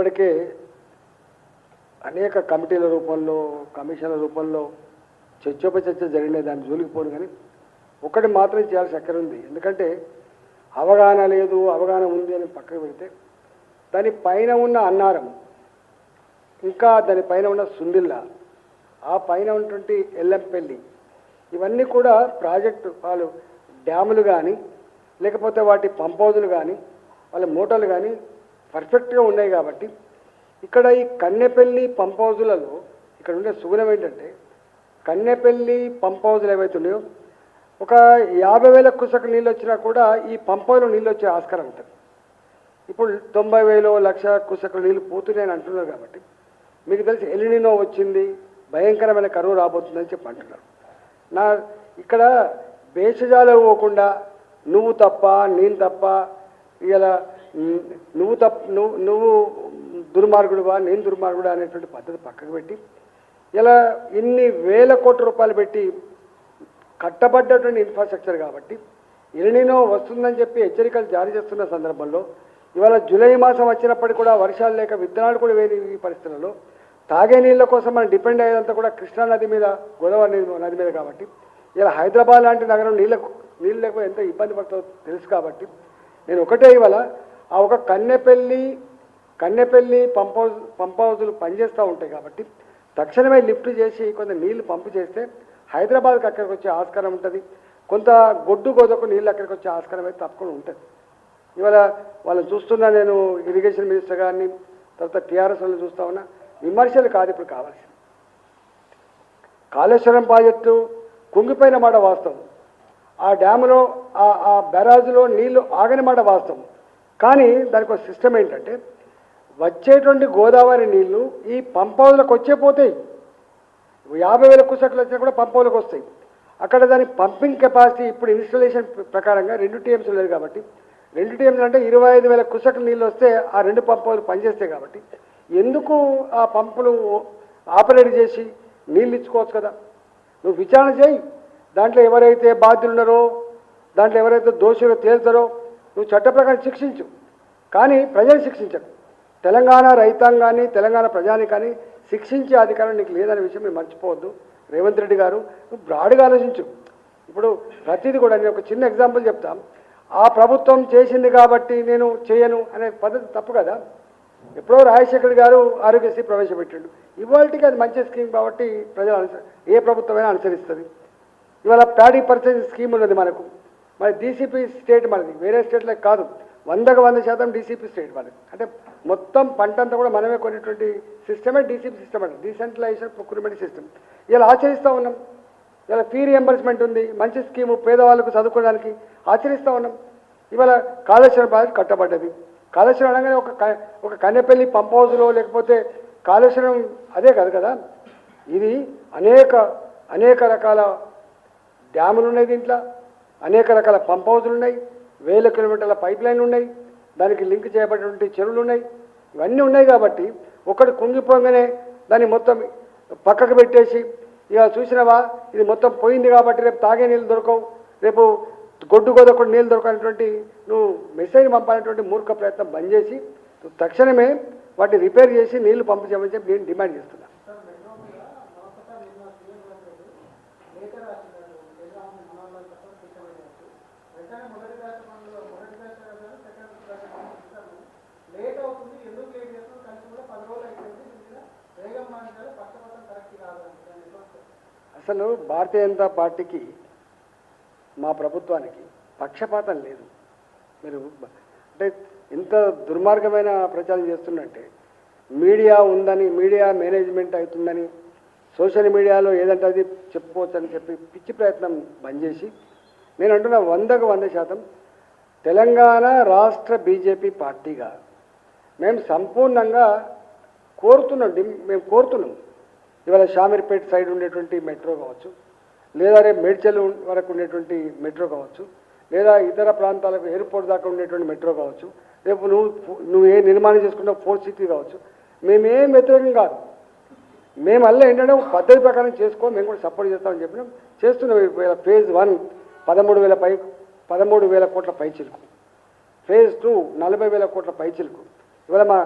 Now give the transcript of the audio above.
ఇప్పటికే అనేక కమిటీల రూపంలో కమిషన్ల రూపంలో చర్చోపచర్చ జరిగినాయి, దాని జోలికి పోను. కానీ ఒకటి మాత్రం చేయాల్సి అక్కడ ఉంది. ఎందుకంటే అవగాహన లేదు, అవగాహన ఉంది అని పక్కకు పెడితే దాని పైన ఉన్న అన్నారం, ఇంకా దాని పైన ఉన్న సుందిల్లా, ఆ పైన ఉన్నటువంటి ఎల్లంపల్లి, ఇవన్నీ కూడా ప్రాజెక్టు వాళ్ళు డ్యాములు కానీ లేకపోతే వాటి పంప్ హౌజులు కానీ వాళ్ళ మోటార్లు కానీ పర్ఫెక్ట్గా ఉన్నాయి. కాబట్టి ఇక్కడ ఈ కన్నెపల్లి పంప్ హౌజులలో ఇక్కడ ఉండే సుగుణం ఏంటంటే, కన్నెపల్లి పంప్ హౌజులు ఏవైతే ఉన్నాయో ఒక 50,000 కుసక నీళ్ళు వచ్చినా కూడా ఈ పంప్ హౌజ్లో నీళ్ళు వచ్చే ఆస్కారం ఉంటుంది. ఇప్పుడు 90,000 లక్ష కుసక నీళ్ళు పోతున్నాయని అంటున్నారు. కాబట్టి మీకు తెలిసి ఎలినినో వచ్చింది, భయంకరమైన కరువు రాబోతుందని చెప్పి అంటున్నారు. ఇక్కడ భేషజాలు పోకుండా నువ్వు తప్ప నేను తప్ప, ఇలా నువ్వు దుర్మార్గుడువా నేను దుర్మార్గుడా అనేటువంటి పద్ధతి పక్కకు పెట్టి ఇలా ఇన్ని వేల కోట్ల రూపాయలు పెట్టి కట్టబడ్డటువంటి ఇన్ఫ్రాస్ట్రక్చర్ కాబట్టి ఎలినినో వస్తుందని చెప్పి హెచ్చరికలు జారీ చేస్తున్న సందర్భంలో ఇవాళ జూలై మాసం వచ్చినప్పటికీ కూడా వర్షాలు లేక విత్తనాలు కూడా వేరే ఈ పరిస్థితులలో తాగే నీళ్ళ కోసం మనం డిపెండ్ అయ్యేదంతా కూడా కృష్ణా నది మీద, గోదావరి నది మీద. కాబట్టి ఇలా హైదరాబాద్ లాంటి నగరం నీళ్ళు లేకపోతే ఎంత ఇబ్బంది పడుతుందో తెలుసు. కాబట్టి నేను ఒకటే ఇవాళ ఆ ఒక కన్నెపల్లి పంప్ హౌజులు పనిచేస్తూ ఉంటాయి. కాబట్టి తక్షణమే లిఫ్ట్ చేసి కొంత నీళ్లు పంపు చేస్తే హైదరాబాద్కి అక్కడికి వచ్చే ఆస్కారం ఉంటుంది. కొంత గొడ్డు గోదకు నీళ్ళు అక్కడికి వచ్చే ఆస్కారం అయితే తప్పకుండా ఉంటుంది. ఇవాళ వాళ్ళని చూస్తున్నా, నేను ఇరిగేషన్ మినిస్టర్ గారిని, తర్వాత టీఆర్ఎస్ వాళ్ళని చూస్తా ఉన్నా. విమర్శలు కాదు ఇప్పుడు కావాల్సింది. కాళేశ్వరం ప్రాజెక్టు కుంగిపోయిన మాట వాస్తవం, ఆ డ్యాములో ఆ బ్యారాజులో నీళ్లు ఆగని మాట వాస్తవం. కానీ దానికి ఒక సిస్టమ్ ఏంటంటే, వచ్చేటువంటి గోదావరి నీళ్లు ఈ పంప్ హౌజ్లకు వచ్చే పోతాయి. 50,000 కుసకలు వచ్చినా కూడా పంప్ హౌజ్లకు వస్తాయి. అక్కడ దాని పంపింగ్ కెపాసిటీ ఇప్పుడు ఇన్స్టాలేషన్ ప్రకారంగా 2 TMs లేదు. కాబట్టి 2 TMs అంటే 25,000 కుసకలు నీళ్ళు వస్తే ఆ 2 పంప్ హౌజ్లు పనిచేస్తాయి. కాబట్టి ఎందుకు ఆ పంపులు ఆపరేట్ చేసి నీళ్ళు ఇచ్చుకోవచ్చు కదా? నువ్వు విచారణ చేయి, దాంట్లో ఎవరైతే బాధ్యులు ఉన్నారో, దాంట్లో ఎవరైతే దోషులు తేల్తారో నువ్వు చట్ట ప్రకారం శిక్షించు, కానీ ప్రజలు శిక్షించకు. తెలంగాణ రైతాంగాన్ని, తెలంగాణ ప్రజానికాన్ని శిక్షించే అధికారం నీకు లేదనే విషయం మీరు మర్చిపోవద్దు. రేవంత్ రెడ్డి గారు, నువ్వు బ్రాడ్గా ఆలోచించు. ఇప్పుడు ప్రతిదీ కూడా నేను ఒక చిన్న ఎగ్జాంపుల్ చెప్తాం. ఆ ప్రభుత్వం చేసింది కాబట్టి నేను చేయను అనే పద్ధతి తప్పు కదా. ఎప్పుడో రాజశేఖర్ గారు ఆరోగ్యశ్రీ ప్రవేశపెట్టిండు. ఇవాళకి అది మంచి స్కీమ్ కాబట్టి ప్రజలు ఏ ప్రభుత్వమైనా అనుసరిస్తుంది. ఇవాళ ప్యాడీ పర్చేజ్ స్కీమ్ ఉన్నది మనకు. మరి డీసీపీ స్టేట్ మనది, వేరే స్టేట్లకు కాదు. 100% డీసీపీ స్టేట్ మనది. అంటే మొత్తం పంట అంతా కూడా మనమే కొనేటువంటి సిస్టమే డీసీపీ సిస్టమ్ అంటే డీసెంట్రలైజేషన్ ప్రొక్యూర్మెంట్ సిస్టమ్. ఇలా ఆచరిస్తూ ఉన్నాం. ఇలా ఫీ రియంబర్స్మెంట్ ఉంది, మంచి స్కీము, పేదవాళ్ళకు చదువుకోవడానికి ఆచరిస్తూ ఉన్నాం. ఇవాళ కాళేశ్వరం ప్రాజెక్ట్ కట్టబడ్డది. కాళేశ్వరం అనగానే ఒక కన్నెపల్లి పంప్ హౌజ్లో లేకపోతే కాళేశ్వరం అదే కాదు కదా. ఇది అనేక రకాల డ్యాములు ఉన్నాయి, దీంట్లో అనేక రకాల పంప్ హౌజులు ఉన్నాయి, 1000 కిలోమీటర్ల పైప్ లైన్లు ఉన్నాయి, దానికి లింక్ చేయబడినటువంటి చెరువులు ఉన్నాయి, ఇవన్నీ ఉన్నాయి. కాబట్టి ఒకటి కుంగిపోగానే దాన్ని మొత్తం పక్కకు పెట్టేసి ఇక చూసినవా ఇది మొత్తం పోయింది కాబట్టి రేపు తాగే నీళ్ళు దొరకవు, రేపు గొడ్డు గోదొకటి నీళ్ళు దొరకనటువంటి నువ్వు మెసేజ్ పంపాలనేటువంటి మూర్ఖ ప్రయత్నం బంద్ చేసి తక్షణమే వాటిని రిపేర్ చేసి నీళ్లు పంపు చేయమని చెప్పి నేను డిమాండ్ చేస్తున్నాను. అసలు భారతీయ జనతా పార్టీకి, మా ప్రభుత్వానికి పక్షపాతం లేదు. మీరు అంటే ఇంత దుర్మార్గమైన ప్రచారం చేస్తున్నట్టే, మీడియా ఉందని, మీడియా మేనేజ్మెంట్ అవుతుందని, సోషల్ మీడియాలో ఏదంటే అది చెప్పుకోవచ్చు అని చెప్పి పిచ్చి ప్రయత్నం బంద్ చేసి, నేను అంటున్నా 100% తెలంగాణ రాష్ట్ర బీజేపీ పార్టీగా మేము సంపూర్ణంగా కోరుతున్నాం. ఇవాళ షామీర్పేట సైడ్ ఉండేటువంటి మెట్రో కావచ్చు, లేదా రేపు మేడ్చల్ వరకు ఉండేటువంటి మెట్రో కావచ్చు, లేదా ఇతర ప్రాంతాలకు ఎయిర్పోర్ట్ దాకా ఉండేటువంటి మెట్రో కావచ్చు, రేపు నువ్వు ఏ నిర్మాణం చేసుకుంటావు 4th సిటీ కావచ్చు, మేమేం వ్యతిరేకం కాదు. మేము అలా ఏంటంటే పద్ధతి ప్రకారం చేసుకో, మేము కూడా సపోర్ట్ చేస్తామని చెప్పినాం. చేస్తున్నాం. ఫేజ్ 1 13,000 కోట్ల పైచిలుకు, ఫేజ్ 2 40,000 కోట్ల పైచిలుకు. ఇవాళ మా